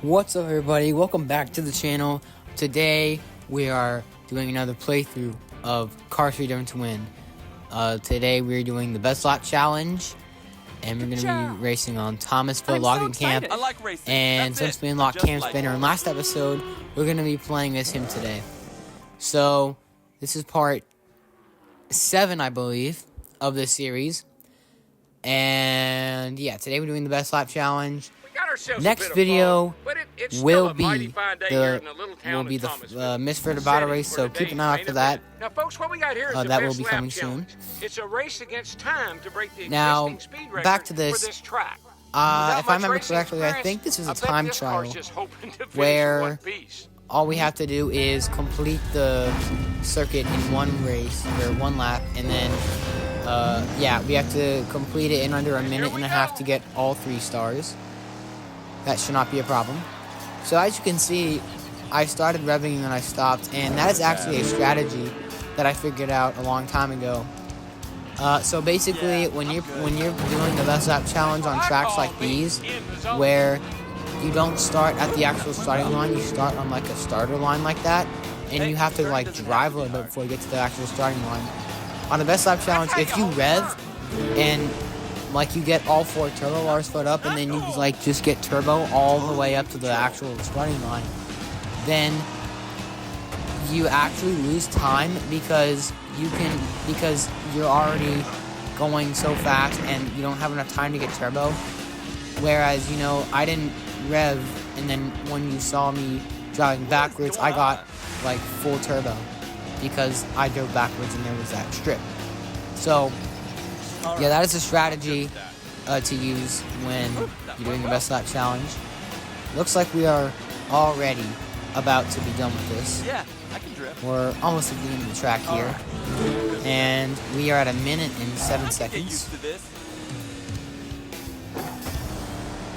What's up, everybody? Welcome back to the channel. Today we are doing another playthrough of Cars Freedom to Win. Today we're doing the best lap challenge, and we're going to be racing on Thomasville logging camp. I like racing. And since we unlocked Cam Spinner in last episode, we're going to be playing as him today. So this is part 7, I believe, of this series. And yeah, today we're doing the best lap challenge. Next video will be the Misfit Battle race, so keep an eye out for that. Now, folks, what we got here is that will be coming soon. It's a race against time to break the now, existing speed record back to this. For this track. If I remember correctly, I think this is a time trial where all we have to do is complete the circuit in one race or one lap, and then yeah, we have to complete it in under a minute and a half to get all 3 stars. That should not be a problem. So as you can see, I started revving and then I stopped, and that is actually a strategy that I figured out a long time ago. So basically, when you're doing the best lap challenge on tracks like these, where you don't start at the actual starting line, you start on like a starter line like that, and you have to like drive a little bit before you get to the actual starting line. On the best lap challenge, if you rev and like you get all 4 turbo bars filled up, and then you like just get turbo all the way up to the actual starting line, then you actually lose time because you're already going so fast and you don't have enough time to get turbo. Whereas, you know, I didn't rev, and then when you saw me driving backwards, I got like full turbo because I drove backwards and there was that strip. So yeah, that is a strategy to use when you're doing the best lap challenge. Looks like we are already about to be done with this. Yeah, I can drift. We're almost at the end of the track here, and we are at 1 minute and 7 seconds. Get used to this.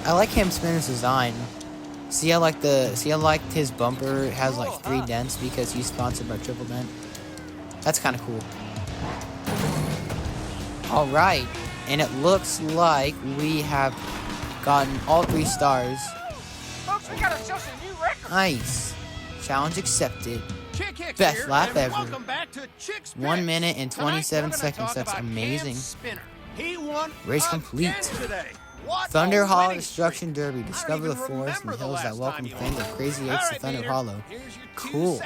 I like Cam Spinner's design. See how like his bumper has like 3 dents because he's sponsored by Triple Dent. That's kind of cool. Alright, and it looks like we have gotten all 3 stars. Folks, we got ourselves a new record. Nice. Challenge accepted. Best lap ever. 1 minute and 27 seconds. That's amazing. Race complete. Thunder Hollow Destruction Derby. Discover the forest and the hills that welcome fans of Crazy 8's to Thunder Hollow. Cool.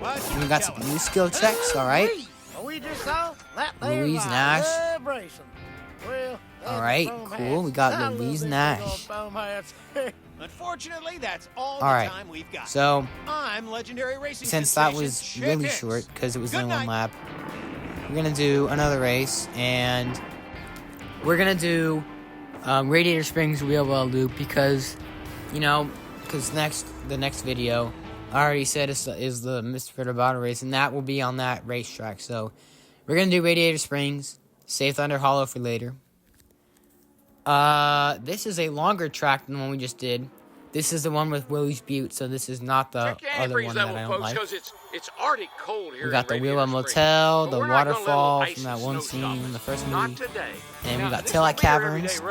We got some new skill checks, alright. Louise Nash. Alright, cool. We got Louise Nash. Unfortunately, that's all the time we've got. So, I'm Legendary Racing since that was really short, because it was only 1 lap, we're going to do another race, and we're going to do Radiator Springs Real Well Loop, because, you know, the next video, I already said is the Mr. Battle race, and that will be on that racetrack. So, we're going to do Radiator Springs, save Thunder Hollow for later. This is a longer track than the one we just did. This is the one with Willie's Butte, so this is not the other one that I don't like. It's already cold here. We got the Wheel Motel, the waterfall from that one scene in the first movie, and we got Taillight Caverns.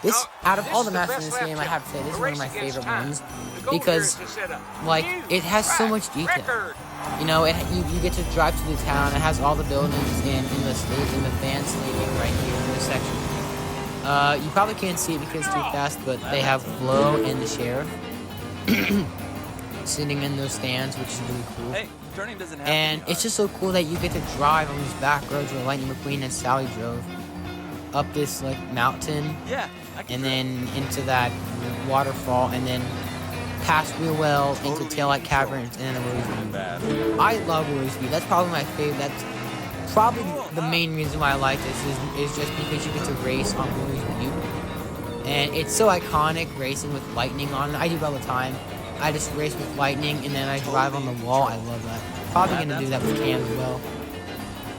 This, out of all the maps in this game, I have to say, this is one of my favorite ones, because, like, it has so much detail. You know, you get to drive to the town. It has all the buildings in the fan stadium right here in this section. You probably can't see it because it's too fast, but they have Flo and the sheriff sitting in those stands, which is really cool. Hey, turning doesn't have and it's just so cool that you get to drive on these back roads where Lightning McQueen and Sally drove up this like mountain, yeah, and then into that waterfall, and then past Real Well into Taillight Caverns and then Willie's Butte. I love Willie's Butte. That's probably my favorite. That's probably the main reason why I like this is just because you get to race on Willie's Butte. And it's so iconic, racing with lightning on it. I do it all the time. I just race with lightning and then I drive on the wall. I love that. Probably going to do that with Cam as well.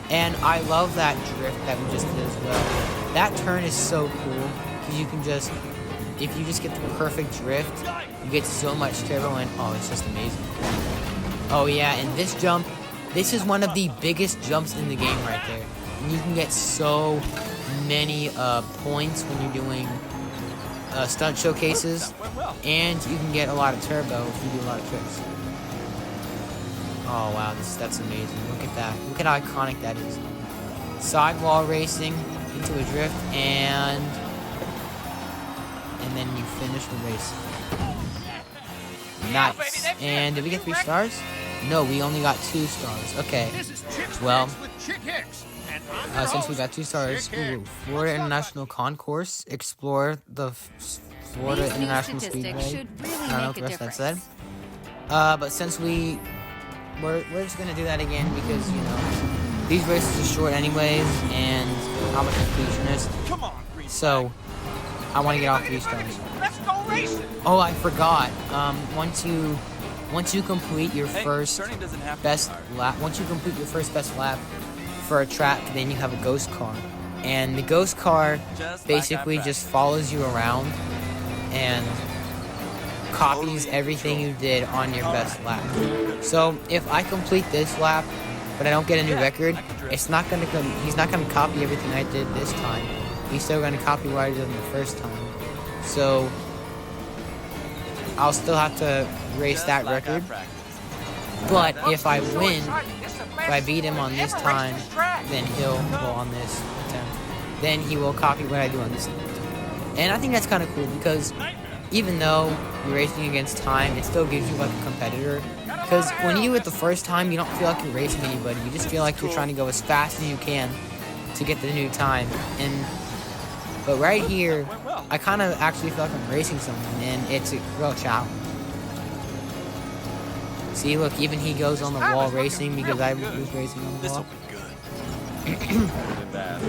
And I love that drift that we just did as well. That turn is so cool because you can just, if you just get the perfect drift, you get so much turbo and oh, it's just amazing. Oh yeah, and this jump, this is one of the biggest jumps in the game right there. And you can get so many points when you're doing stunt showcases, That went well. and you can get a lot of turbo if you do a lot of tricks. Oh wow, that's amazing. Look at that. Look at how iconic that is. Sidewall racing into a drift, and then you finish the race. Nice. And did we get 3 stars? No, we only got 2 stars. Okay. Well, since we got 2 stars, ooh, Florida International Concourse, explore the Florida These new International statistics Speedway. should really I don't know what make the a rest of that difference. said. But since we're just gonna do that again because these races are short anyways, and how much completion is. Come on, green So I want to get all 3 stars. Let's go racing. Oh, I forgot. Once you complete your Hey, first turning doesn't have to be best hard. lap, once you complete your first best lap for a track, then you have a ghost car, and the ghost car Just basically like I just follows you around and copies everything you did on your best lap. So if I complete this lap, but I don't get a new record, it's not gonna come. He's not gonna copy everything I did this time. He's still gonna copy what I did the first time. So I'll still have to race Just that like I record. practiced. But if I So win, excited. It's the if best I beat him on this ever time, raced this track. then on this attempt, then he will copy what I do on this attempt. And I think that's kind of cool because even though you're racing against time, it still gives you like a competitor. Because when you do it the first time, you don't feel like you're racing anybody. You just feel like you're trying to go as fast as you can to get the new time. But right here, I kind of actually feel like I'm racing someone, and it's a real challenge. See, look, even he goes on the wall racing because I was racing on the This will wall. be good. Better than bad.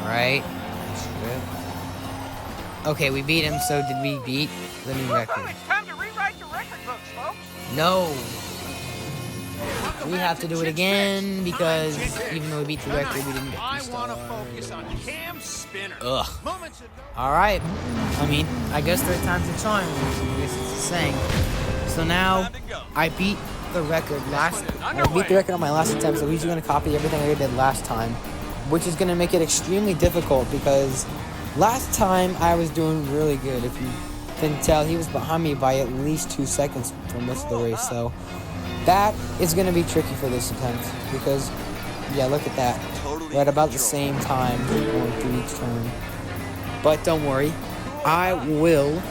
Alright. Okay, we beat him, so did we beat the new record? It's time to rewrite the record books, folks. No! We have to do it again because even though we beat the record, we didn't get I the want to star. focus on Cam Spinner. Ugh. Moments ago. Alright. I mean, I guess 3 times the charm. I guess it's the saying. So now, I beat the record on my last attempt, so he's going to copy everything I did last time, which is going to make it extremely difficult because last time I was doing really good. If you can tell, he was behind me by at least 2 seconds for most of the race, so that is going to be tricky for this attempt because, yeah, look at that. We're at about the same time going through each turn. But don't worry, I will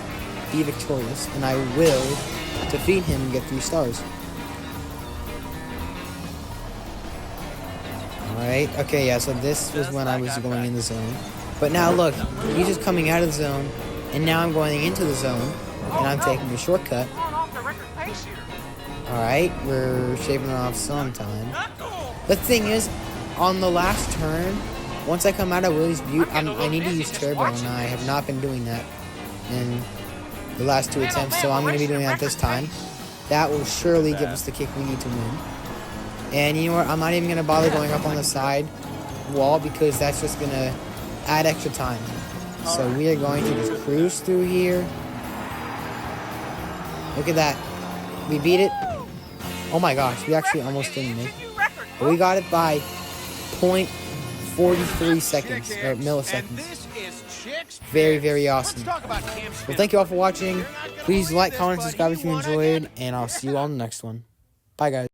be victorious, and I will defeat him and get 3 stars. Alright, okay, yeah, so this was when I was going in the zone. But now look, he's just coming out of the zone, and now I'm going into the zone, and I'm taking a shortcut. Going off the record pace here. Alright, we're shaving off some time. The thing is, on the last turn, once I come out of Willie's Butte, I need to use turbo, and I have not been doing that in the last 2 attempts, so I'm going to be doing that this time. That will surely give us the kick we need to win. And you know what, I'm not even going to bother going up on the side wall because that's just going to add extra time. So we are going to just cruise through here. Look at that. We beat it. Oh my gosh, we actually almost didn't make it. But we got it by 0.43 seconds, or milliseconds. Very, very awesome. Well, thank you all for watching. Please like, comment, subscribe if you enjoyed, and I'll see you all in the next one. Bye, guys.